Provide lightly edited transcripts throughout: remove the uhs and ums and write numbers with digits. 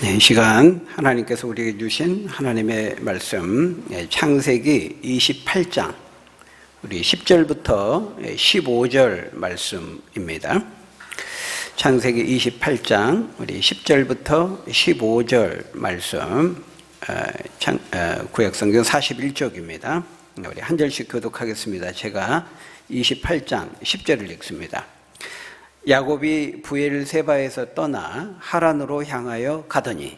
이 시간 하나님께서 우리에게 주신 하나님의 말씀, 창세기 28장 우리 10절부터 15절 말씀입니다. 창세기 28장 우리 10절부터 15절 말씀, 구약성경 41쪽입니다. 우리 한 절씩 교독하겠습니다. 제가 28장 10절을 읽습니다. 야곱이 브엘세바에서 떠나 하란으로 향하여 가더니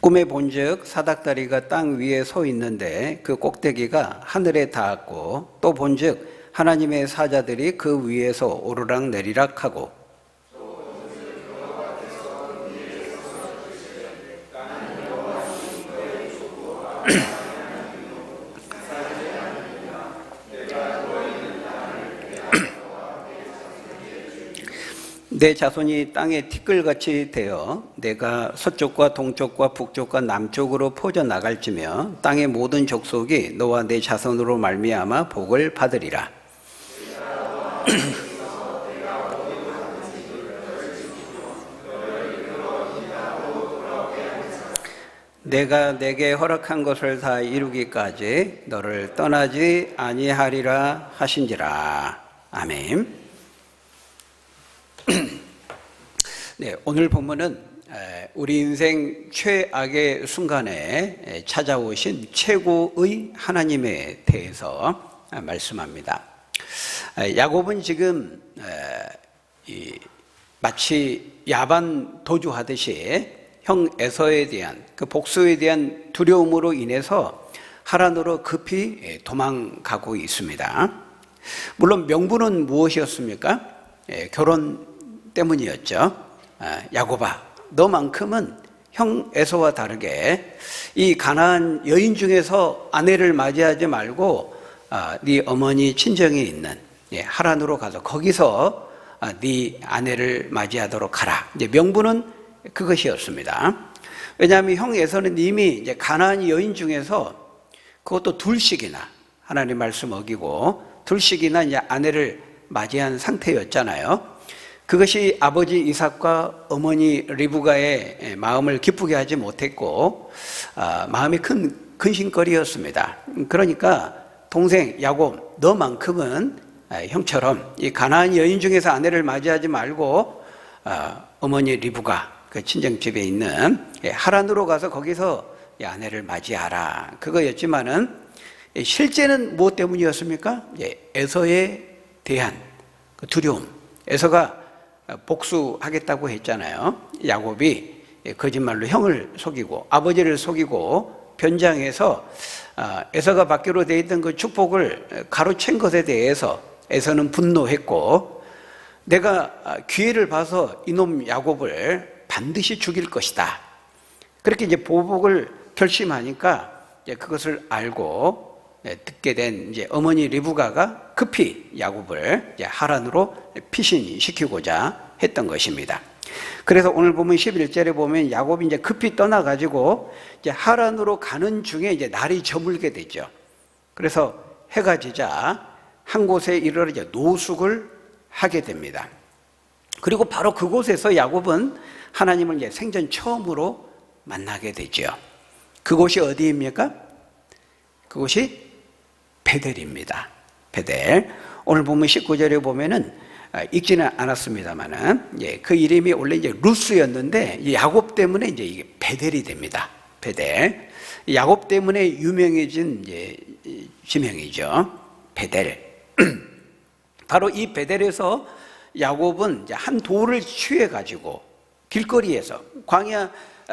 꿈에 본즉 사닥다리가 땅 위에 서 있는데 그 꼭대기가 하늘에 닿았고, 또 본즉 하나님의 사자들이 그 위에서 오르락 내리락 하고, 내 자손이 땅에 티끌같이 되어 내가 서쪽과 동쪽과 북쪽과 남쪽으로 퍼져 나갈지며 땅의 모든 족속이 너와 내 자손으로 말미암아 복을 받으리라. 내가 내게 허락한 것을 다 이루기까지 너를 떠나지 아니하리라 하신지라. 아멘. 네, 오늘 본문은 우리 인생 최악의 순간에 찾아오신 최고의 하나님에 대해서 말씀합니다. 야곱은 지금 마치 야반 도주하듯이 형 에서에 대한 그 복수에 대한 두려움으로 인해서 하란으로 급히 도망가고 있습니다. 물론 명분은 무엇이었습니까? 결혼 때문이었죠. 야곱아, 너만큼은 형 에서와 다르게 이 가나안 여인 중에서 아내를 맞이하지 말고 네 어머니 친정에 있는 하란으로 가서 거기서 네 아내를 맞이하도록 하라. 이제 명분은 그것이었습니다. 왜냐하면 형 에서는 이미 이제 가나안 여인 중에서 그것도 둘씩이나 하나님 말씀 어기고 둘씩이나 이제 아내를 맞이한 상태였잖아요. 그것이 아버지 이삭과 어머니 리브가의 마음을 기쁘게 하지 못했고 마음이 큰 근심거리였습니다. 그러니까 동생 야곱, 너만큼은 형처럼 이 가나안 여인 중에서 아내를 맞이하지 말고 어머니 리브가 그 친정집에 있는 하란으로 가서 거기서 아내를 맞이하라. 그거였지만은 실제는 무엇 때문이었습니까? 에서에 대한 두려움. 에서가 복수하겠다고 했잖아요. 야곱이 거짓말로 형을 속이고 아버지를 속이고 변장해서 에서가 받기로 돼 있던 그 축복을 가로챈 것에 대해서 에서는 분노했고, 내가 기회를 봐서 이놈 야곱을 반드시 죽일 것이다. 그렇게 이제 보복을 결심하니까 이제 그것을 알고 듣게 된 이제 어머니 리브가가 급히 야곱을 이제 하란으로 피신시키고자 했던 것입니다. 그래서 오늘 보면 11절에 보면 야곱이 이제 급히 떠나가지고 이제 하란으로 가는 중에 이제 날이 저물게 되죠. 그래서 해가 지자 한 곳에 이르러 이제 노숙을 하게 됩니다. 그리고 바로 그곳에서 야곱은 하나님을 이제 생전 처음으로 만나게 되죠. 그곳이 어디입니까? 그곳이 베델입니다. 베델. 오늘 보면 19절에 보면은 읽지는 않았습니다만은 그 이름이 원래 이제 루스였는데 야곱 때문에 이제 이게 베델이 됩니다. 베델. 야곱 때문에 유명해진 이제 지명이죠. 베델. 바로 이 베델에서 야곱은 이제 한 돌을 취해 가지고 길거리에서 광야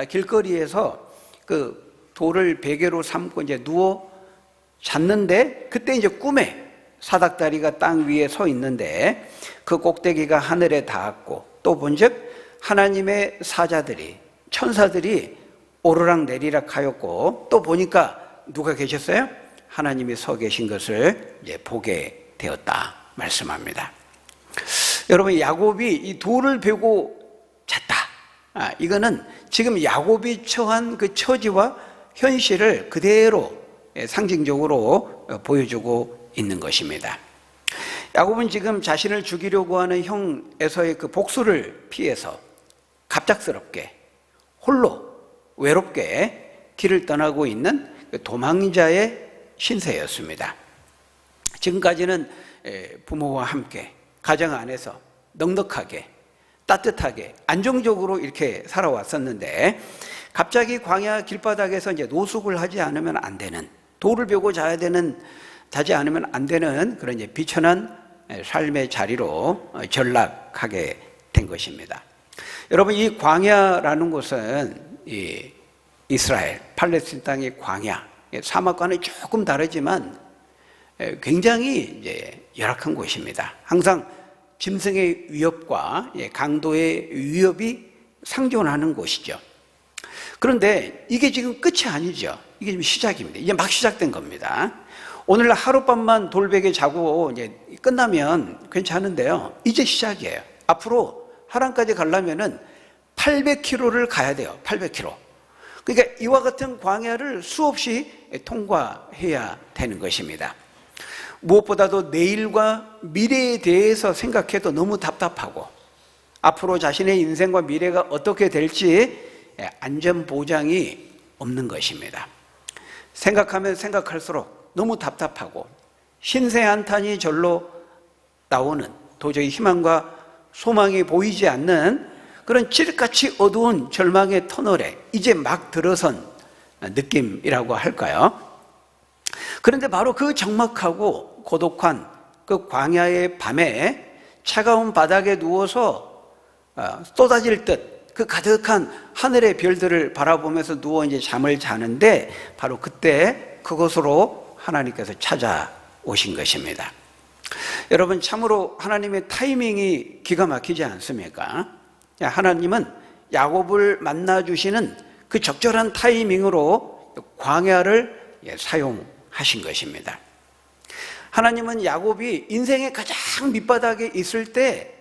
길거리에서 그 돌을 베개로 삼고 이제 누워 잤는데, 그때 이제 꿈에 사닥다리가 땅 위에 서 있는데 그 꼭대기가 하늘에 닿았고, 또 본즉 하나님의 사자들이 천사들이 오르락 내리락 하였고, 또 보니까 누가 계셨어요? 하나님이 서 계신 것을 이제 보게 되었다 말씀합니다. 여러분, 야곱이 이 돌을 베고 잤다. 이거는 지금 야곱이 처한 그 처지와 현실을 그대로 상징적으로 보여주고 있는 것입니다. 야곱은 지금 자신을 죽이려고 하는 형 에서의 그 복수를 피해서 갑작스럽게 홀로 외롭게 길을 떠나고 있는 도망자의 신세였습니다. 지금까지는 부모와 함께 가정 안에서 넉넉하게 따뜻하게 안정적으로 이렇게 살아왔었는데 갑자기 광야 길바닥에서 이제 노숙을 하지 않으면 안 되는, 돌을 베고 자지 않으면 안 되는 그런 이제 비천한 삶의 자리로 전락하게 된 것입니다. 여러분, 이 광야라는 곳은 이 이스라엘 팔레스타인 땅의 광야, 사막과는 조금 다르지만 굉장히 이제 열악한 곳입니다. 항상 짐승의 위협과 강도의 위협이 상존하는 곳이죠. 그런데 이게 지금 끝이 아니죠. 이게 지금 시작입니다. 이제 막 시작된 겁니다. 오늘 하룻밤만 돌베개 자고 이제 끝나면 괜찮은데요. 이제 시작이에요. 앞으로 하란까지 가려면은 800km를 가야 돼요. 800km. 그러니까 이와 같은 광야를 수없이 통과해야 되는 것입니다. 무엇보다도 내일과 미래에 대해서 생각해도 너무 답답하고 앞으로 자신의 인생과 미래가 어떻게 될지 안전 보장이 없는 것입니다. 생각하면 생각할수록 너무 답답하고 신세 한탄이 절로 나오는, 도저히 희망과 소망이 보이지 않는 그런 칠흑같이 어두운 절망의 터널에 이제 막 들어선 느낌이라고 할까요? 그런데 바로 그 적막하고 고독한 그 광야의 밤에 차가운 바닥에 누워서 쏟아질 듯 그 가득한 하늘의 별들을 바라보면서 누워 이제 잠을 자는데 바로 그때 그곳으로 하나님께서 찾아오신 것입니다. 여러분, 참으로 하나님의 타이밍이 기가 막히지 않습니까? 하나님은 야곱을 만나주시는 그 적절한 타이밍으로 광야를 사용하신 것입니다. 하나님은 야곱이 인생의 가장 밑바닥에 있을 때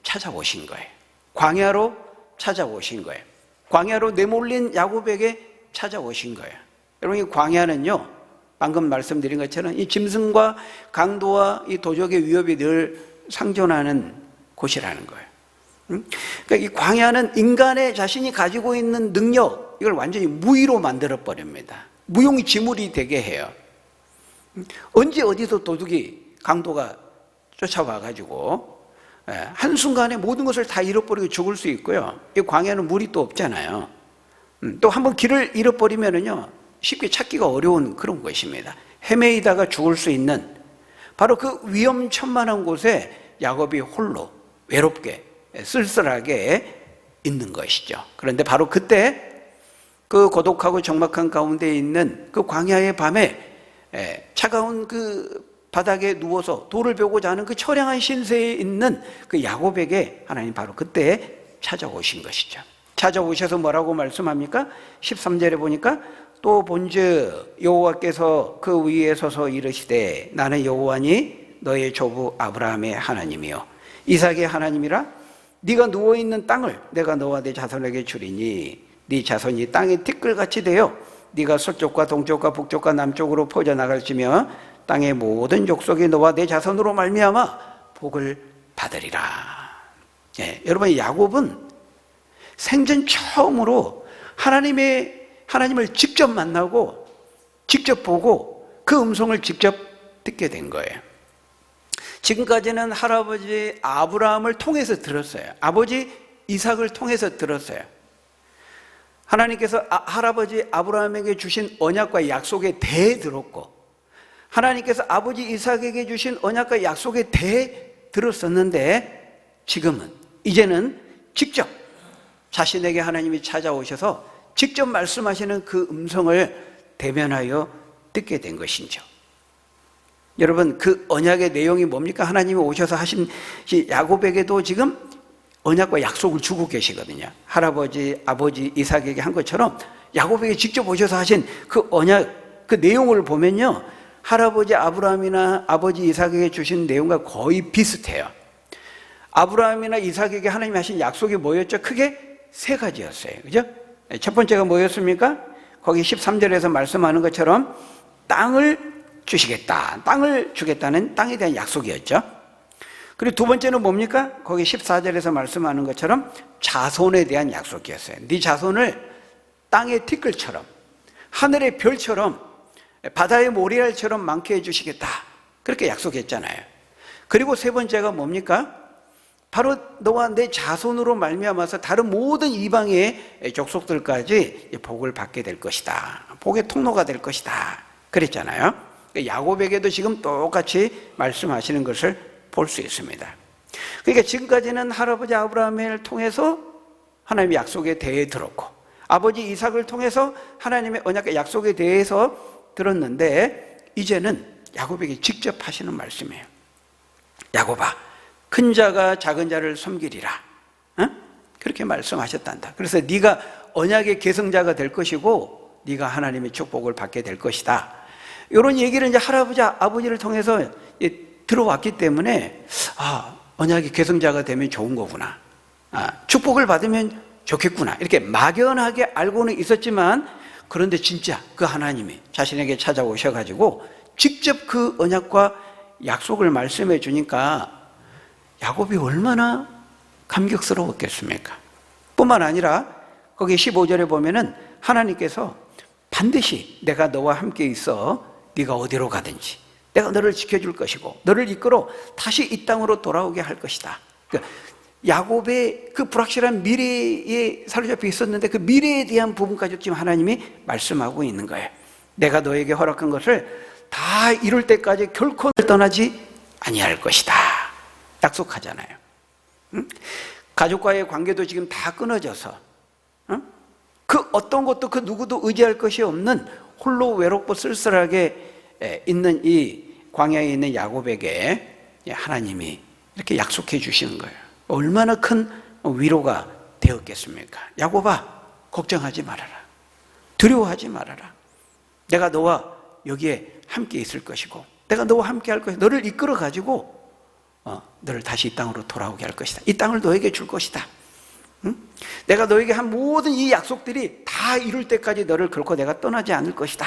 찾아오신 거예요. 광야로 찾아오신 거예요. 광야로 내몰린 야곱에게 찾아오신 거예요. 여러분, 이 광야는요, 방금 말씀드린 것처럼 이 짐승과 강도와 이 도적의 위협이 늘 상존하는 곳이라는 거예요. 그러니까 이 광야는 인간의 자신이 가지고 있는 능력, 이걸 완전히 무의로 만들어 버립니다. 무용지물이 되게 해요. 언제 어디서 도둑이, 강도가 쫓아와가지고 한순간에 모든 것을 다 잃어버리고 죽을 수 있고요. 이 광야는 물이 또 없잖아요. 또 한번 길을 잃어버리면은요, 쉽게 찾기가 어려운 그런 것입니다. 헤매이다가 죽을 수 있는 바로 그 위험천만한 곳에 야곱이 홀로 외롭게 쓸쓸하게 있는 것이죠. 그런데 바로 그때 그 고독하고 적막한 가운데 있는 그 광야의 밤에 차가운 그 바닥에 누워서 돌을 베고 자는 그 처량한 신세에 있는 그 야곱에게 하나님 바로 그때 찾아오신 것이죠. 찾아오셔서 뭐라고 말씀합니까? 13절에 보니까 또 본즉 여호와께서 그 위에 서서 이르시되 나는 여호와니 너의 조부 아브라함의 하나님이요 이삭의 하나님이라. 네가 누워있는 땅을 내가 너와 네 자손에게 주리니 네 자손이 땅의 티끌같이 되어 네가 서쪽과 동쪽과 북쪽과 남쪽으로 퍼져나갈지며 땅의 모든 족속이 너와 네 자손으로 말미암아 복을 받으리라. 여러분, 야곱은 생전 처음으로 하나님을 직접 만나고 직접 보고 그 음성을 직접 듣게 된 거예요. 지금까지는 할아버지 아브라함을 통해서 들었어요. 아버지 이삭을 통해서 들었어요. 하나님께서 할아버지 아브라함에게 주신 언약과 약속에 대해 들었고 하나님께서 아버지 이삭에게 주신 언약과 약속에 대해 들었었는데 지금은 이제는 직접 자신에게 하나님이 찾아오셔서 직접 말씀하시는 그 음성을 대면하여 듣게 된 것이죠. 여러분, 그 언약의 내용이 뭡니까? 하나님이 오셔서 하신 야곱에게도 지금 언약과 약속을 주고 계시거든요. 할아버지, 아버지 이삭에게 한 것처럼 야곱에게 직접 오셔서 하신 그 언약, 그 내용을 보면요, 할아버지 아브라함이나 아버지 이삭에게 주신 내용과 거의 비슷해요. 아브라함이나 이삭에게 하나님이 하신 약속이 뭐였죠? 크게 세 가지였어요. 그죠? 첫 번째가 뭐였습니까? 거기 13절에서 말씀하는 것처럼 땅을 주시겠다. 땅을 주겠다는 땅에 대한 약속이었죠. 그리고 두 번째는 뭡니까? 거기 14절에서 말씀하는 것처럼 자손에 대한 약속이었어요. 네 자손을 땅의 티끌처럼, 하늘의 별처럼, 바다의 모래알처럼 많게 해주시겠다. 그렇게 약속했잖아요. 그리고 세 번째가 뭡니까? 바로 너와 내 자손으로 말미암아서 다른 모든 이방의 족속들까지 복을 받게 될 것이다. 복의 통로가 될 것이다. 그랬잖아요. 야곱에게도 지금 똑같이 말씀하시는 것을 볼 수 있습니다. 그러니까 지금까지는 할아버지 아브라함을 통해서 하나님의 약속에 대해 들었고, 아버지 이삭을 통해서 하나님의 언약의 약속에 대해서 들었는데, 이제는 야곱에게 직접 하시는 말씀이에요. 야곱아, 큰 자가 작은 자를 섬기리라. 그렇게 말씀하셨단다. 그래서 네가 언약의 계승자가 될 것이고 네가 하나님의 축복을 받게 될 것이다. 이런 얘기를 이제 할아버지 아버지를 통해서 들어왔기 때문에 언약의 계승자가 되면 좋은 거구나. 축복을 받으면 좋겠구나. 이렇게 막연하게 알고는 있었지만, 그런데 진짜 그 하나님이 자신에게 찾아오셔가지고 직접 그 언약과 약속을 말씀해 주니까 야곱이 얼마나 감격스러웠겠습니까? 뿐만 아니라 거기 15절에 보면은 하나님께서 반드시 내가 너와 함께 있어 네가 어디로 가든지 내가 너를 지켜줄 것이고 너를 이끌어 다시 이 땅으로 돌아오게 할 것이다. 그러니까 야곱의 그 불확실한 미래에 사로잡혀 있었는데 그 미래에 대한 부분까지 지금 하나님이 말씀하고 있는 거예요. 내가 너에게 허락한 것을 다 이룰 때까지 결코 떠나지 아니할 것이다. 약속하잖아요. 가족과의 관계도 지금 다 끊어져서 그 어떤 것도 그 누구도 의지할 것이 없는 홀로 외롭고 쓸쓸하게 있는 이 광야에 있는 야곱에게 하나님이 이렇게 약속해 주시는 거예요. 얼마나 큰 위로가 되었겠습니까? 야곱아, 걱정하지 말아라. 두려워하지 말아라. 내가 너와 여기에 함께 있을 것이고 내가 너와 함께 할 것이고 너를 이끌어 가지고 너를 다시 이 땅으로 돌아오게 할 것이다. 이 땅을 너에게 줄 것이다. 내가 너에게 한 모든 이 약속들이 다 이룰 때까지 너를 결코 내가 떠나지 않을 것이다.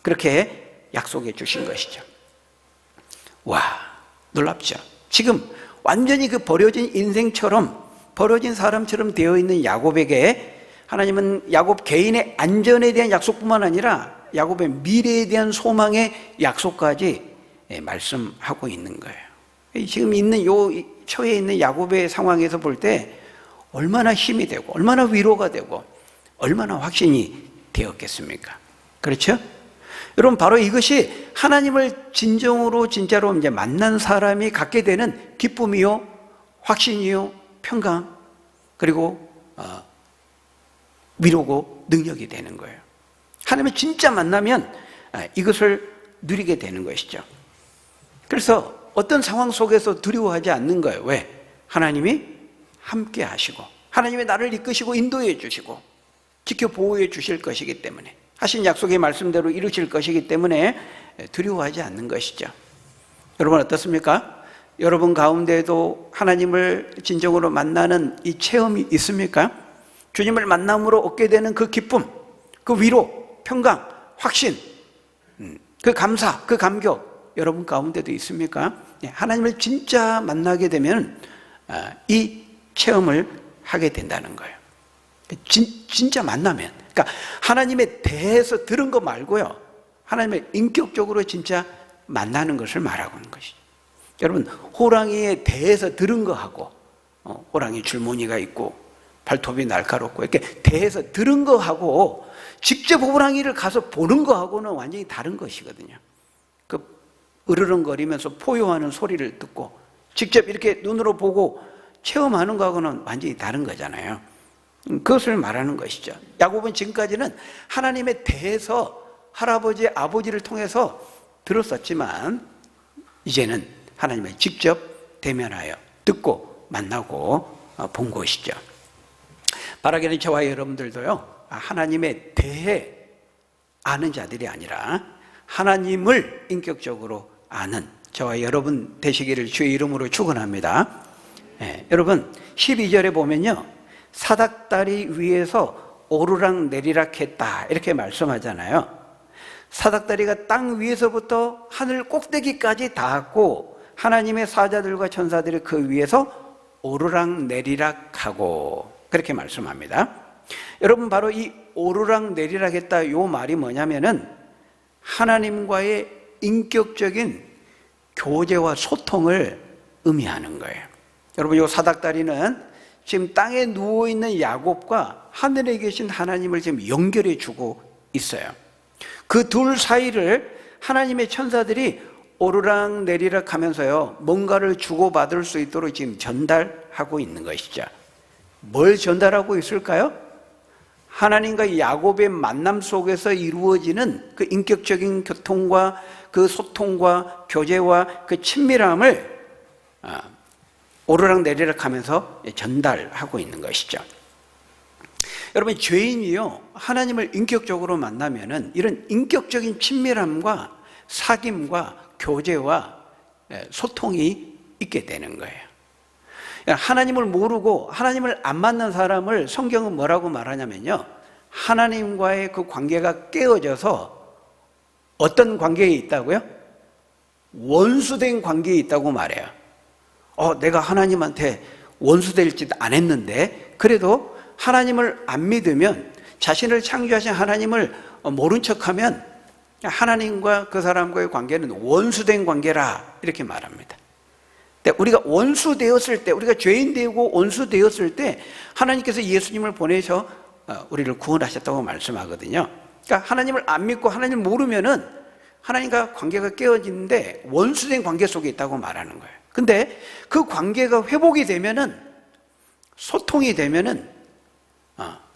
그렇게 약속해 주신 것이죠. 와, 놀랍죠. 지금 완전히 그 버려진 인생처럼, 버려진 사람처럼 되어 있는 야곱에게 하나님은 야곱 개인의 안전에 대한 약속뿐만 아니라 야곱의 미래에 대한 소망의 약속까지 말씀하고 있는 거예요. 지금 있는 요 처해 있는 야곱의 상황에서 볼 때 얼마나 힘이 되고 얼마나 위로가 되고 얼마나 확신이 되었겠습니까? 그렇죠? 여러분, 바로 이것이 하나님을 진정으로 진짜로 이제 만난 사람이 갖게 되는 기쁨이요, 확신이요, 평강, 그리고 위로고 능력이 되는 거예요. 하나님을 진짜 만나면 이것을 누리게 되는 것이죠. 그래서 어떤 상황 속에서 두려워하지 않는 거예요. 왜? 하나님이 함께 하시고 하나님이 나를 이끄시고 인도해 주시고 지켜 보호해 주실 것이기 때문에, 하신 약속의 말씀대로 이루실 것이기 때문에 두려워하지 않는 것이죠. 여러분 어떻습니까? 여러분 가운데에도 하나님을 진정으로 만나는 이 체험이 있습니까? 주님을 만남으로 얻게 되는 그 기쁨, 그 위로, 평강, 확신, 그 감사, 그 감격 여러분 가운데도 있습니까? 하나님을 진짜 만나게 되면 이 체험을 하게 된다는 거예요. 진짜 만나면, 그러니까 하나님에 대해서 들은 거 말고요, 하나님을 인격적으로 진짜 만나는 것을 말하고 있는 것이죠. 여러분, 호랑이에 대해서 들은 거하고 호랑이 줄무늬가 있고 발톱이 날카롭고 이렇게 대해서 들은 거하고 직접 호랑이를 가서 보는 거하고는 완전히 다른 것이거든요. 그 으르렁거리면서 포효하는 소리를 듣고 직접 이렇게 눈으로 보고 체험하는 거하고는 완전히 다른 거잖아요. 그것을 말하는 것이죠. 야곱은 지금까지는 하나님에 대해서 할아버지, 아버지를 통해서 들었었지만 이제는 하나님을 직접 대면하여 듣고 만나고 본 것이죠. 바라기는 저와 여러분들도요, 하나님에 대해 아는 자들이 아니라 하나님을 인격적으로 아는 저와 여러분 되시기를 주의 이름으로 축원합니다. 여러분 12절에 보면요, 사닥다리 위에서 오르락 내리락 했다 이렇게 말씀하잖아요. 사닥다리가 땅 위에서부터 하늘 꼭대기까지 닿았고 하나님의 사자들과 천사들이 그 위에서 오르락 내리락 하고, 그렇게 말씀합니다. 여러분, 바로 이 오르락 내리락 했다, 요 말이 뭐냐면은 하나님과의 인격적인 교제와 소통을 의미하는 거예요. 여러분, 요 사닥다리는 지금 땅에 누워있는 야곱과 하늘에 계신 하나님을 지금 연결해 주고 있어요. 그 둘 사이를 하나님의 천사들이 오르락 내리락 하면서요, 뭔가를 주고받을 수 있도록 지금 전달하고 있는 것이죠. 뭘 전달하고 있을까요? 하나님과 야곱의 만남 속에서 이루어지는 그 인격적인 교통과 그 소통과 교제와 그 친밀함을 오르락 내리락 하면서 전달하고 있는 것이죠. 여러분, 죄인이요, 하나님을 인격적으로 만나면은 이런 인격적인 친밀함과 사귐과 교제와 소통이 있게 되는 거예요. 하나님을 모르고 하나님을 안 만난 사람을 성경은 뭐라고 말하냐면요, 하나님과의 그 관계가 깨어져서 어떤 관계에 있다고요? 원수된 관계에 있다고 말해요. 내가 하나님한테 원수될 짓 안 했는데 그래도 하나님을 안 믿으면, 자신을 창조하신 하나님을 모른 척하면 하나님과 그 사람과의 관계는 원수된 관계라, 이렇게 말합니다. 근데 우리가 원수되었을 때, 우리가 죄인 되고 원수되었을 때 하나님께서 예수님을 보내셔 우리를 구원하셨다고 말씀하거든요. 그러니까 하나님을 안 믿고 하나님을 모르면은 하나님과 관계가 깨어지는데 원수된 관계 속에 있다고 말하는 거예요. 근데 그 관계가 회복이 되면은, 소통이 되면은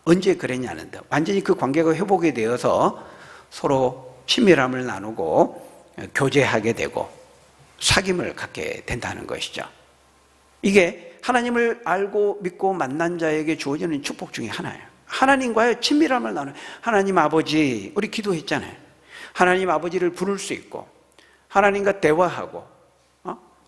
언제 그랬냐는데, 완전히 그 관계가 회복이 되어서 서로 친밀함을 나누고 교제하게 되고 사귐을 갖게 된다는 것이죠. 이게 하나님을 알고 믿고 만난 자에게 주어지는 축복 중에 하나예요. 하나님과의 친밀함을 나누는, 하나님 아버지, 우리 기도했잖아요. 하나님 아버지를 부를 수 있고 하나님과 대화하고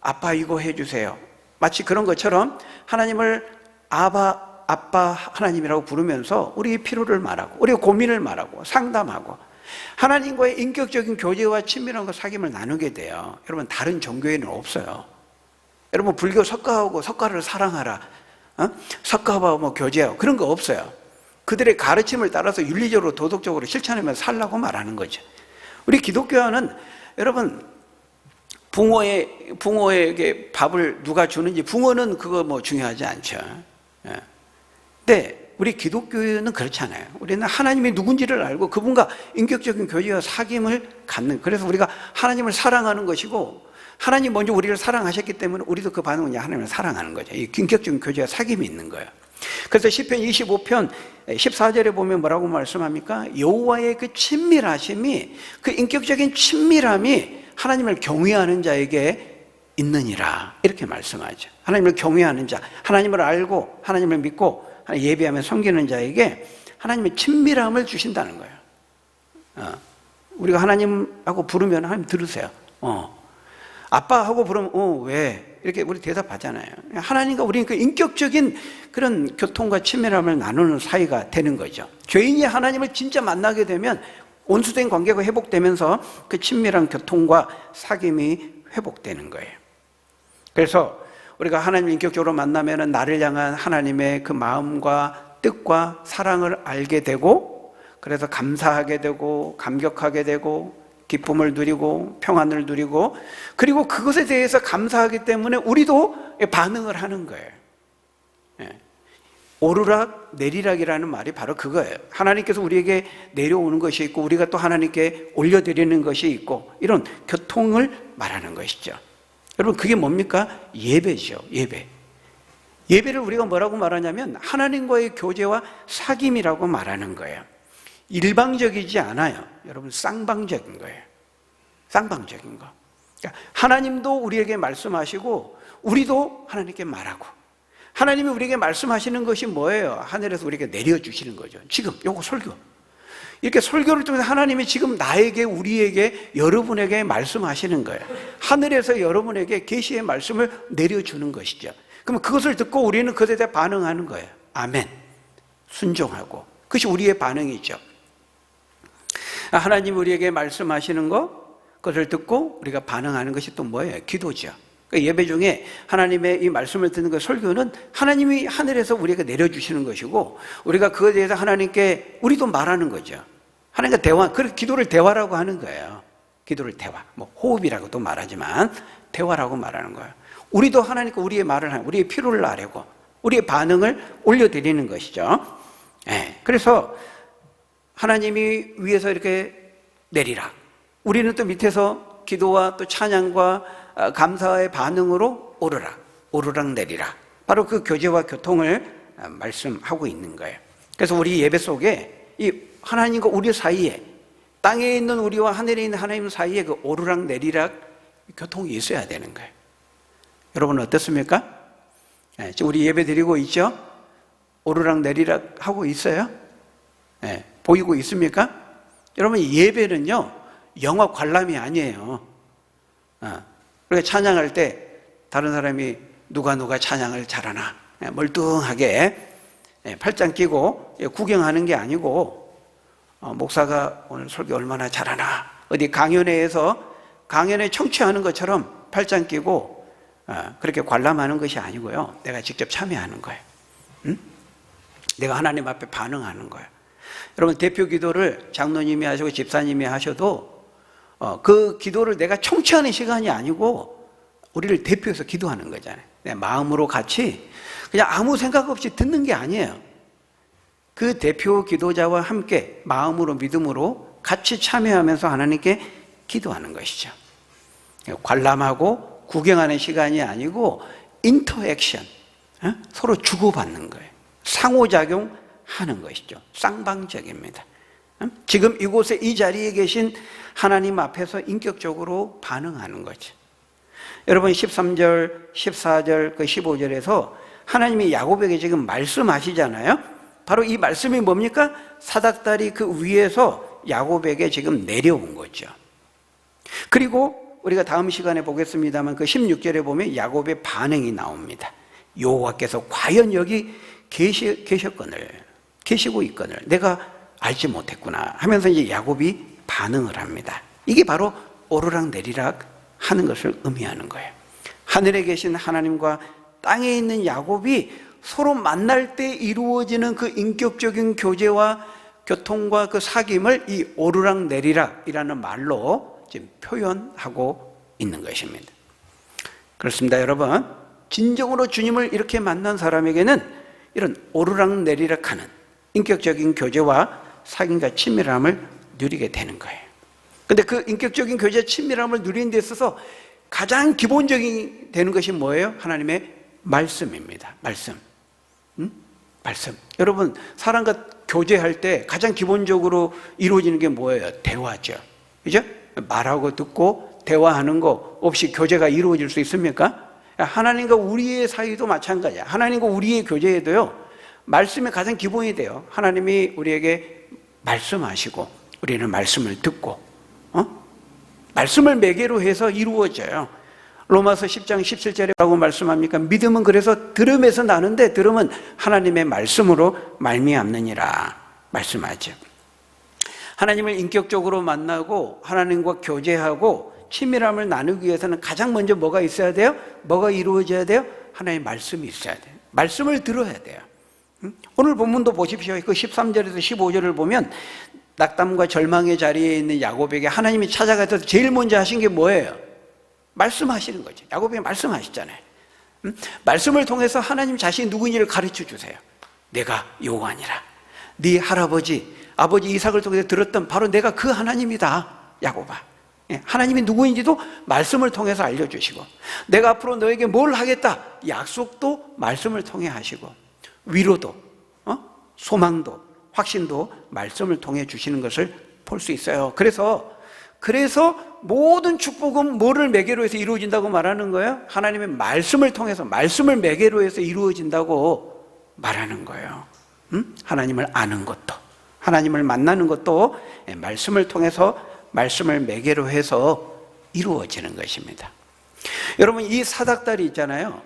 아빠 이거 해주세요, 마치 그런 것처럼 하나님을 아빠 하나님이라고 부르면서 우리의 필요를 말하고 우리의 고민을 말하고 상담하고 하나님과의 인격적인 교제와 친밀함과 사귐을 나누게 돼요. 여러분, 다른 종교에는 없어요. 여러분, 불교 석가하고 석가를 사랑하라, 석가와 뭐 교제하고 그런 거 없어요. 그들의 가르침을 따라서 윤리적으로 도덕적으로 실천하면서 살라고 말하는 거죠. 우리 기독교는 여러분, 붕어에게 밥을 누가 주는지, 붕어는 그거 뭐 중요하지 않죠. 근데 우리 기독교는 그렇지 않아요. 우리는 하나님이 누군지를 알고 그분과 인격적인 교제와 사귐을 갖는, 그래서 우리가 하나님을 사랑하는 것이고, 하나님 먼저 우리를 사랑하셨기 때문에 우리도 그 반응은 하나님을 사랑하는 거죠. 이 인격적인 교제와 사귐이 있는 거예요. 그래서 시편 25편 14절에 보면 뭐라고 말씀합니까? 여호와의 그 친밀하심이, 그 인격적인 친밀함이 하나님을 경외하는 자에게 있느니라, 이렇게 말씀하죠. 하나님을 경외하는 자, 하나님을 알고 하나님을 믿고 예배하며 섬기는 자에게 하나님의 친밀함을 주신다는 거예요. 우리가 하나님하고 부르면 하나님 들으세요. 아빠하고 부르면 왜? 이렇게 우리 대답하잖아요. 하나님과 우리는 그 인격적인 그런 교통과 친밀함을 나누는 사이가 되는 거죠. 죄인이 하나님을 진짜 만나게 되면 온수된 관계가 회복되면서 그 친밀한 교통과 사귐이 회복되는 거예요. 그래서 우리가 하나님을 인격적으로 만나면 나를 향한 하나님의 그 마음과 뜻과 사랑을 알게 되고, 그래서 감사하게 되고 감격하게 되고 기쁨을 누리고 평안을 누리고, 그리고 그것에 대해서 감사하기 때문에 우리도 반응을 하는 거예요. 오르락 내리락이라는 말이 바로 그거예요. 하나님께서 우리에게 내려오는 것이 있고 우리가 또 하나님께 올려드리는 것이 있고, 이런 교통을 말하는 것이죠. 여러분, 그게 뭡니까? 예배죠. 예배를 우리가 뭐라고 말하냐면 하나님과의 교제와 사귐이라고 말하는 거예요. 일방적이지 않아요. 여러분, 쌍방적인 거예요. 쌍방적인 거. 그러니까 하나님도 우리에게 말씀하시고 우리도 하나님께 말하고, 하나님이 우리에게 말씀하시는 것이 뭐예요? 하늘에서 우리에게 내려주시는 거죠. 지금 요거 설교, 이렇게 설교를 통해서 하나님이 지금 나에게, 우리에게, 여러분에게 말씀하시는 거예요. 하늘에서 여러분에게 계시의 말씀을 내려주는 것이죠. 그러면 그것을 듣고 우리는 그것에 대해 반응하는 거예요. 아멘, 순종하고. 그것이 우리의 반응이죠. 하나님 우리에게 말씀하시는 거, 그것을 듣고 우리가 반응하는 것이 또 뭐예요? 기도죠. 그러니까 예배 중에 하나님의 이 말씀을 듣는 그 설교는 하나님이 하늘에서 우리에게 내려주시는 것이고, 우리가 그것에 대해서 하나님께 우리도 말하는 거죠. 하나님과 대화, 그 기도를 대화라고 하는 거예요. 기도를 대화, 뭐 호흡이라고도 말하지만 대화라고 말하는 거예요. 우리도 하나님과 우리의 말을 하는, 우리의 필요를 아뢰고 우리의 반응을 올려드리는 것이죠. 그래서 하나님이 위에서 이렇게 내리라, 우리는 또 밑에서 기도와 또 찬양과 감사의 반응으로 오르라, 오르락 내리라, 바로 그 교제와 교통을 말씀하고 있는 거예요. 그래서 우리 예배 속에 이 하나님과 우리 사이에, 땅에 있는 우리와 하늘에 있는 하나님 사이에 그 오르락 내리락 교통이 있어야 되는 거예요. 여러분 어떻습니까? 지금 우리 예배 드리고 있죠? 오르락 내리락 하고 있어요? 보이고 있습니까? 여러분, 예배는요 영화 관람이 아니에요. 그러니까 찬양할 때 다른 사람이 누가 찬양을 잘하나 멀뚱하게 팔짱 끼고 구경하는 게 아니고, 목사가 오늘 설교 얼마나 잘하나, 어디 강연회에서 강연회 청취하는 것처럼 팔짱 끼고 그렇게 관람하는 것이 아니고요, 내가 직접 참여하는 거예요. 내가 하나님 앞에 반응하는 거예요. 여러분, 대표 기도를 장로님이 하시고 집사님이 하셔도 그 기도를 내가 청취하는 시간이 아니고 우리를 대표해서 기도하는 거잖아요. 내 마음으로 같이 그냥 아무 생각 없이 듣는 게 아니에요. 그 대표 기도자와 함께 마음으로 믿음으로 같이 참여하면서 하나님께 기도하는 것이죠. 관람하고 구경하는 시간이 아니고 인터액션, 서로 주고받는 거예요. 상호작용하는 것이죠. 쌍방적입니다. 지금 이곳에 이 자리에 계신 하나님 앞에서 인격적으로 반응하는 거죠. 여러분, 13절, 14절, 15절에서 하나님이 야곱에게 지금 말씀하시잖아요. 바로 이 말씀이 뭡니까? 사닥다리 그 위에서 야곱에게 지금 내려온 거죠. 그리고 우리가 다음 시간에 보겠습니다만 그 16절에 보면 야곱의 반응이 나옵니다. 여호와께서 과연 여기 계시고 있거늘 내가 알지 못했구나 하면서 이제 야곱이 반응을 합니다. 이게 바로 오르락 내리락 하는 것을 의미하는 거예요. 하늘에 계신 하나님과 땅에 있는 야곱이 서로 만날 때 이루어지는 그 인격적인 교제와 교통과 그 사귐을 이 오르락 내리락이라는 말로 지금 표현하고 있는 것입니다. 그렇습니다, 여러분. 진정으로 주님을 이렇게 만난 사람에게는 이런 오르락 내리락하는 인격적인 교제와 사귐과 친밀함을 누리게 되는 거예요. 근데 그 인격적인 교제, 친밀함을 누리는 데 있어서 가장 기본적인 되는 것이 뭐예요? 하나님의 말씀입니다. 말씀. 말씀. 여러분, 사람과 교제할 때 가장 기본적으로 이루어지는 게 뭐예요? 대화죠. 그죠? 말하고 듣고 대화하는 거 없이 교제가 이루어질 수 있습니까? 하나님과 우리의 사이도 마찬가지야. 하나님과 우리의 교제에도요, 말씀이 가장 기본이 돼요. 하나님이 우리에게 말씀하시고 우리는 말씀을 듣고 말씀을 매개로 해서 이루어져요. 로마서 10장 17절에 뭐라고 말씀합니까? 믿음은 그래서 들음에서 나는데 들음은 하나님의 말씀으로 말미암느니라 말씀하죠. 하나님을 인격적으로 만나고 하나님과 교제하고 친밀함을 나누기 위해서는 가장 먼저 뭐가 있어야 돼요? 뭐가 이루어져야 돼요? 하나님의 말씀이 있어야 돼요. 말씀을 들어야 돼요. 오늘 본문도 보십시오. 그 13절에서 15절을 보면 낙담과 절망의 자리에 있는 야곱에게 하나님이 찾아가서 제일 먼저 하신 게 뭐예요? 말씀하시는 거죠. 야곱에게 말씀하시잖아요. 말씀을 통해서 하나님 자신이 누구인지를 가르쳐 주세요. 내가 여호와니라. 네 할아버지, 아버지 이삭을 통해서 들었던 바로 내가 그 하나님이다, 야곱아. 하나님이 누구인지도 말씀을 통해서 알려주시고, 내가 앞으로 너에게 뭘 하겠다, 약속도 말씀을 통해 하시고, 위로도 소망도 확신도 말씀을 통해 주시는 것을 볼 수 있어요. 그래서 모든 축복은 뭐를 매개로 해서 이루어진다고 말하는 거예요? 하나님의 말씀을 통해서, 말씀을 매개로 해서 이루어진다고 말하는 거예요. 하나님을 아는 것도, 하나님을 만나는 것도 말씀을 통해서, 말씀을 매개로 해서 이루어지는 것입니다. 여러분, 이 사닥다리 있잖아요.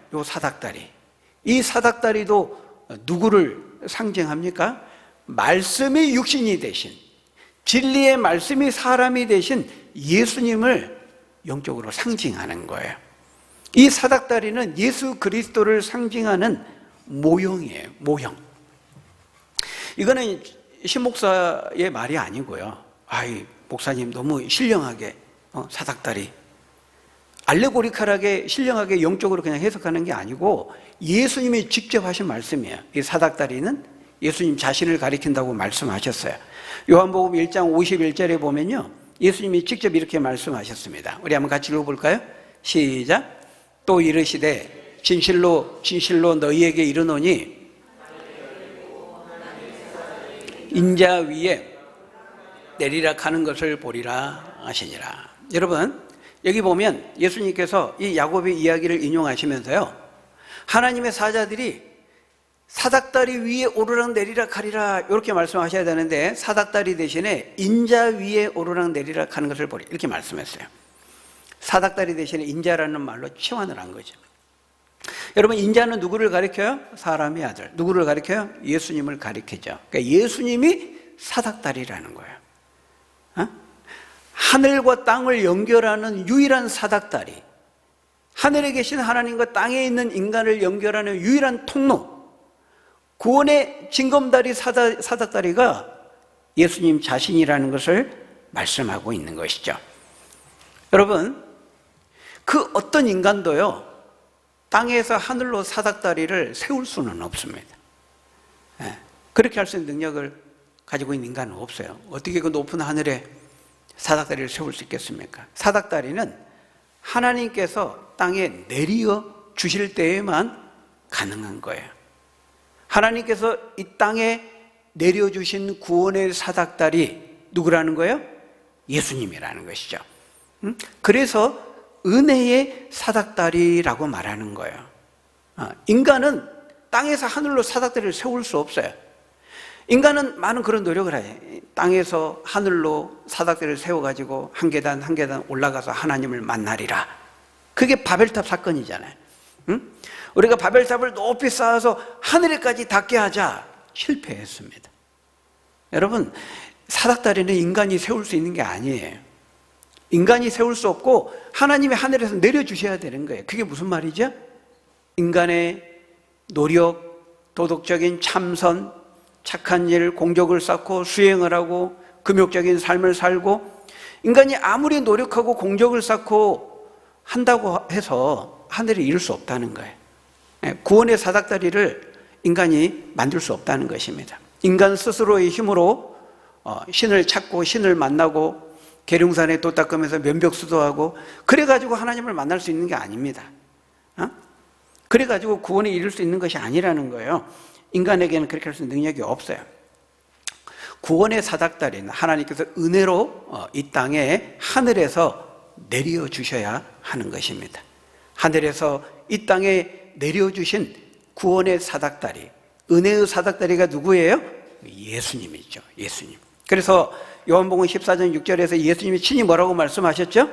이 사닥다리도 누구를 상징합니까? 말씀이 육신이 되신 진리의 말씀이 사람이 되신 예수님을 영적으로 상징하는 거예요. 이 사닥다리는 예수 그리스도를 상징하는 모형이에요. 모형. 이거는 신목사의 말이 아니고요. 아이, 목사님 너무 신령하게 사닥다리, 알레고리컬하게 신령하게 영적으로 그냥 해석하는 게 아니고 예수님이 직접 하신 말씀이에요. 이 사닥다리는 예수님 자신을 가리킨다고 말씀하셨어요. 요한복음 1장 51절에 보면요, 예수님이 직접 이렇게 말씀하셨습니다. 우리 한번 같이 읽어볼까요? 시작. 또 이르시되 진실로 진실로 너희에게 이르노니 인자 위에 내리락하는 것을 보리라 하시니라. 여러분, 여기 보면 예수님께서 이 야곱의 이야기를 인용하시면서요, 하나님의 사자들이 사닥다리 위에 오르락 내리락 하리라 이렇게 말씀하셔야 되는데 사닥다리 대신에 인자 위에 오르락 내리락 하는 것을 보리 이렇게 말씀했어요. 사닥다리 대신에 인자라는 말로 치환을 한 거죠. 여러분, 인자는 누구를 가리켜요? 사람의 아들. 누구를 가리켜요? 예수님을 가리키죠. 그러니까 예수님이 사닥다리라는 거예요. 하늘과 땅을 연결하는 유일한 사닥다리, 하늘에 계신 하나님과 땅에 있는 인간을 연결하는 유일한 통로, 구원의 징검다리 사닥다리가 예수님 자신이라는 것을 말씀하고 있는 것이죠. 여러분, 그 어떤 인간도요, 땅에서 하늘로 사닥다리를 세울 수는 없습니다. 그렇게 할 수 있는 능력을 가지고 있는 인간은 없어요. 어떻게 그 높은 하늘에 사닥다리를 세울 수 있겠습니까? 사닥다리는 하나님께서 땅에 내려 주실 때에만 가능한 거예요. 하나님께서 이 땅에 내려주신 구원의 사닥다리 누구라는 거예요? 예수님이라는 것이죠. 그래서 은혜의 사닥다리라고 말하는 거예요. 인간은 땅에서 하늘로 사닥다리를 세울 수 없어요. 인간은 많은 그런 노력을 해요. 땅에서 하늘로 사닥다리를 세워가지고 한 계단 한 계단 올라가서 하나님을 만나리라. 그게 바벨탑 사건이잖아요. 우리가 바벨탑을 높이 쌓아서 하늘에까지 닿게 하자, 실패했습니다. 여러분, 사닥다리는 인간이 세울 수 있는 게 아니에요. 인간이 세울 수 없고 하나님이 하늘에서 내려주셔야 되는 거예요. 그게 무슨 말이죠? 인간의 노력, 도덕적인 참선, 착한 일, 공적을 쌓고 수행을 하고 금욕적인 삶을 살고, 인간이 아무리 노력하고 공적을 쌓고 한다고 해서 하늘에 이룰 수 없다는 거예요. 구원의 사닥다리를 인간이 만들 수 없다는 것입니다. 인간 스스로의 힘으로 신을 찾고 신을 만나고 계룡산에 돛 닦으면서 면벽수도 하고 그래가지고 하나님을 만날 수 있는 게 아닙니다. 그래가지고 구원에 이룰 수 있는 것이 아니라는 거예요. 인간에게는 그렇게 할 수 있는 능력이 없어요. 구원의 사닥다리는 하나님께서 은혜로 이 땅에 하늘에서 내려주셔야 하는 것입니다. 하늘에서 이 땅에 내려주신 구원의 사닥다리, 은혜의 사닥다리가 누구예요? 예수님이죠. 예수님. 그래서 요한복음 14장 6절에서 예수님이 친히 뭐라고 말씀하셨죠?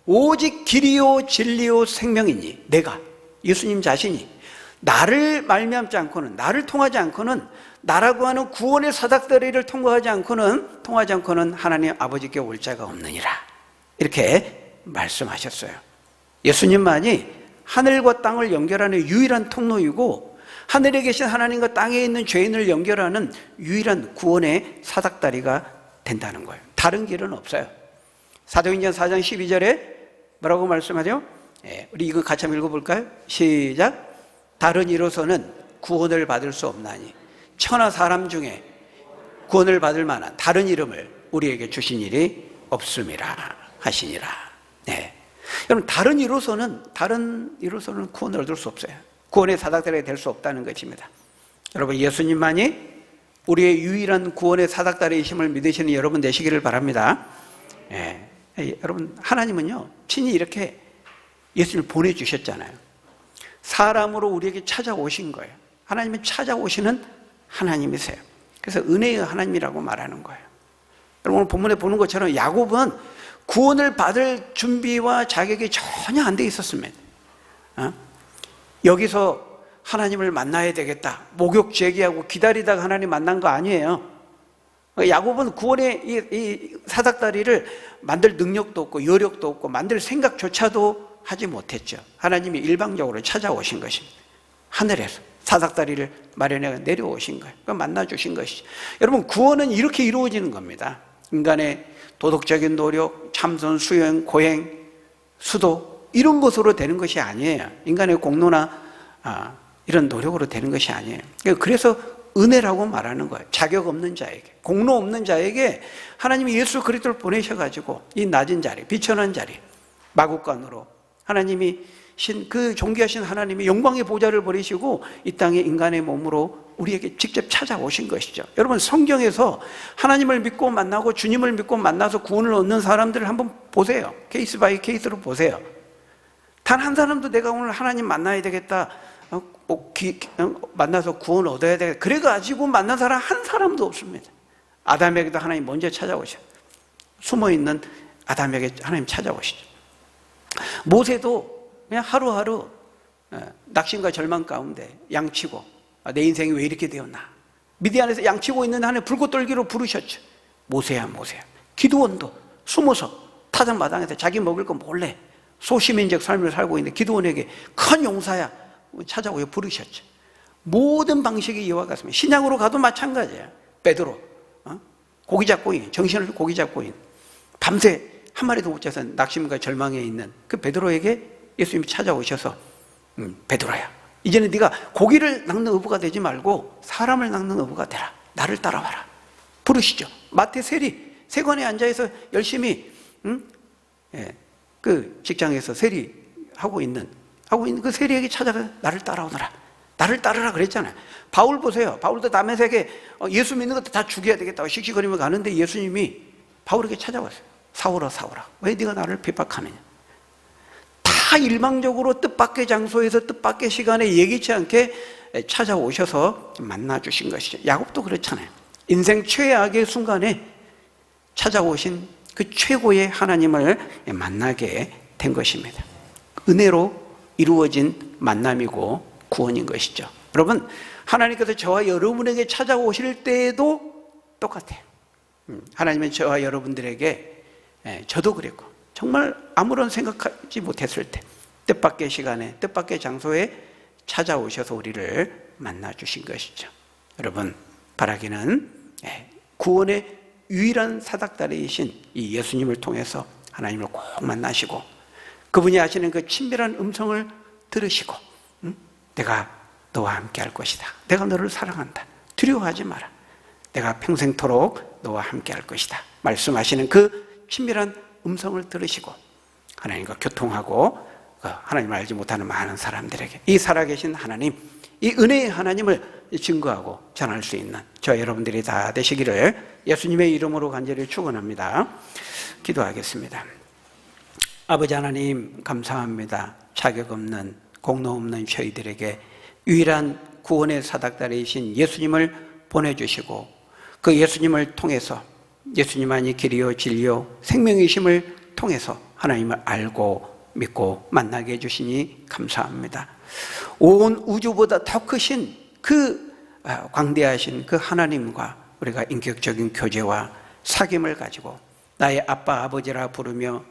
오직 길이요 진리요 생명이니, 내가, 예수님 자신이 나를 말미암지 않고는, 나를 통하지 않고는, 나라고 하는 구원의 사닥다리를 통하지 않고는 하나님 아버지께 올 자가 없느니라, 이렇게 말씀하셨어요. 예수님만이 하늘과 땅을 연결하는 유일한 통로이고 하늘에 계신 하나님과 땅에 있는 죄인을 연결하는 유일한 구원의 사닥다리가 된다는 거예요. 다른 길은 없어요. 사도행전 4장 12절에 뭐라고 말씀하죠? 우리 이거 같이 한번 읽어볼까요? 시작. 다른 이로서는 구원을 받을 수 없나니 천하 사람 중에 구원을 받을 만한 다른 이름을 우리에게 주신 일이 없음이라 하시니라. 네. 여러분, 다른 이로서는 구원을 얻을 수 없어요. 구원의 사닥다리가 될 수 없다는 것입니다. 여러분, 예수님만이 우리의 유일한 구원의 사닥다리이심을 믿으시는 여러분 되시기를 바랍니다. 여러분, 하나님은요 친히 이렇게 예수님을 보내주셨잖아요. 사람으로 우리에게 찾아오신 거예요. 하나님은 찾아오시는 하나님이세요. 그래서 은혜의 하나님이라고 말하는 거예요. 여러분, 오늘 본문에 보는 것처럼 야곱은 구원을 받을 준비와 자격이 전혀 안 돼 있었습니다. 여기서 하나님을 만나야 되겠다, 목욕 제기하고 기다리다가 하나님 만난 거 아니에요. 야곱은 구원의 이 사닥다리를 만들 능력도 없고 여력도 없고 만들 생각조차도 하지 못했죠. 하나님이 일방적으로 찾아오신 것입니다. 하늘에서 사닥다리를 마련해 내려오신 거예요. 만나주신 것이죠. 여러분, 구원은 이렇게 이루어지는 겁니다. 인간의 도덕적인 노력, 참선, 수행, 고행, 수도 이런 것으로 되는 것이 아니에요. 인간의 공로나 이런 노력으로 되는 것이 아니에요. 그래서 은혜라고 말하는 거예요. 자격 없는 자에게, 공로 없는 자에게 하나님이 예수 그리스도를 보내셔가지고 이 낮은 자리, 비천한 자리, 마국간으로 하나님이 그 존귀하신 하나님이 영광의 보좌를 버리시고 이 땅에 인간의 몸으로 우리에게 직접 찾아오신 것이죠. 여러분, 성경에서 하나님을 믿고 만나고 주님을 믿고 만나서 구원을 얻는 사람들을 한번 보세요. 케이스 바이 케이스로 보세요. 단 한 사람도 내가 오늘 하나님 만나야 되겠다, 만나서 구원 얻어야 되겠다, 그래가지고 만난 사람 한 사람도 없습니다. 아담에게도 하나님 먼저 찾아오셔. 숨어있는 아담에게 하나님 찾아오시죠. 모세도 그냥 하루하루 낙심과 절망 가운데 양치고, 내 인생이 왜 이렇게 되었나, 미디안에서 양치고 있는 한에 불꽃돌기로 부르셨죠. 모세야 모세야. 기드온도 숨어서 타작마당에서 자기 먹을 거 몰래 소시민적 삶을 살고 있는 기드온에게 큰 용사야 찾아오여 부르셨죠. 모든 방식이 이와 같습니다. 신약으로 가도 마찬가지예요. 베드로, 고기 잡고 있는, 정신을 고기 잡고 있는, 밤새 한 마리도 못 잡아서 낙심과 절망에 있는 그 베드로에게 예수님이 찾아오셔서 베드로야, 이제는 네가 고기를 낚는 어부가 되지 말고 사람을 낚는 어부가 되라. 나를 따라와라. 부르시죠. 마태 세관에 앉아서 열심히 그 직장에서 세리하고 있는 그 세리에게 찾아가 나를 따라오너라. 나를 따르라 그랬잖아요. 바울 보세요. 바울도 다메섹에 예수 믿는 것도 다 죽여야 되겠다고 씩씩거리며 가는데 예수님이 바울에게 찾아왔어요. 사울아 사울아, 왜 네가 나를 비박하느냐. 다 일방적으로 뜻밖의 장소에서 뜻밖의 시간에 예기치 않게 찾아오셔서 만나주신 것이죠. 야곱도 그렇잖아요. 인생 최악의 순간에 찾아오신 그 최고의 하나님을 만나게 된 것입니다. 은혜로 이루어진 만남이고 구원인 것이죠. 여러분, 하나님께서 저와 여러분에게 찾아오실 때에도 똑같아요. 하나님은 저와 여러분들에게, 저도 그랬고 정말 아무런 생각하지 못했을 때 뜻밖의 시간에 뜻밖의 장소에 찾아오셔서 우리를 만나주신 것이죠. 여러분, 바라기는 구원의 유일한 사닥다리이신 이 예수님을 통해서 하나님을 꼭 만나시고 그분이 하시는 그 친밀한 음성을 들으시고 내가 너와 함께 할 것이다, 내가 너를 사랑한다, 두려워하지 마라, 내가 평생토록 너와 함께 할 것이다 말씀하시는 그 친밀한 음성을 들으시고 하나님과 교통하고 하나님을 알지 못하는 많은 사람들에게 이 살아계신 하나님, 이 은혜의 하나님을 증거하고 전할 수 있는 저 여러분들이 다 되시기를 예수님의 이름으로 간절히 축원합니다. 기도하겠습니다. 아버지 하나님, 감사합니다. 자격 없는, 공로 없는 저희들에게 유일한 구원의 사닥다리이신 예수님을 보내주시고 그 예수님을 통해서, 예수님만이 길이요 진리요 생명이심을 통해서 하나님을 알고 믿고 만나게 해주시니 감사합니다. 온 우주보다 더 크신 그 광대하신 그 하나님과 우리가 인격적인 교제와 사귐을 가지고 나의 아빠 아버지라 부르며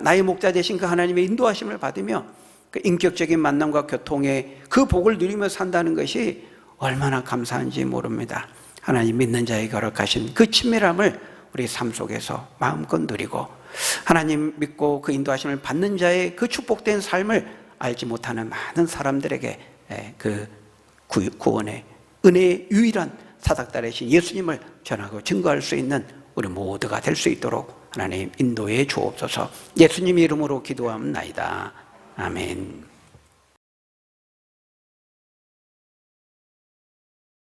나의 목자 되신 그 하나님의 인도하심을 받으며 그 인격적인 만남과 교통의 그 복을 누리며 산다는 것이 얼마나 감사한지 모릅니다. 하나님 믿는 자에게 허락하신 그 친밀함을 우리 삶 속에서 마음껏 누리고 하나님 믿고 그 인도하심을 받는 자의 그 축복된 삶을 알지 못하는 많은 사람들에게 그 구원의 은혜의 유일한 사닥다리이신 예수님을 전하고 증거할 수 있는 우리 모두가 될 수 있도록 하나님 인도해 주옵소서. 예수님 이름으로 기도하옵나이다. 아멘.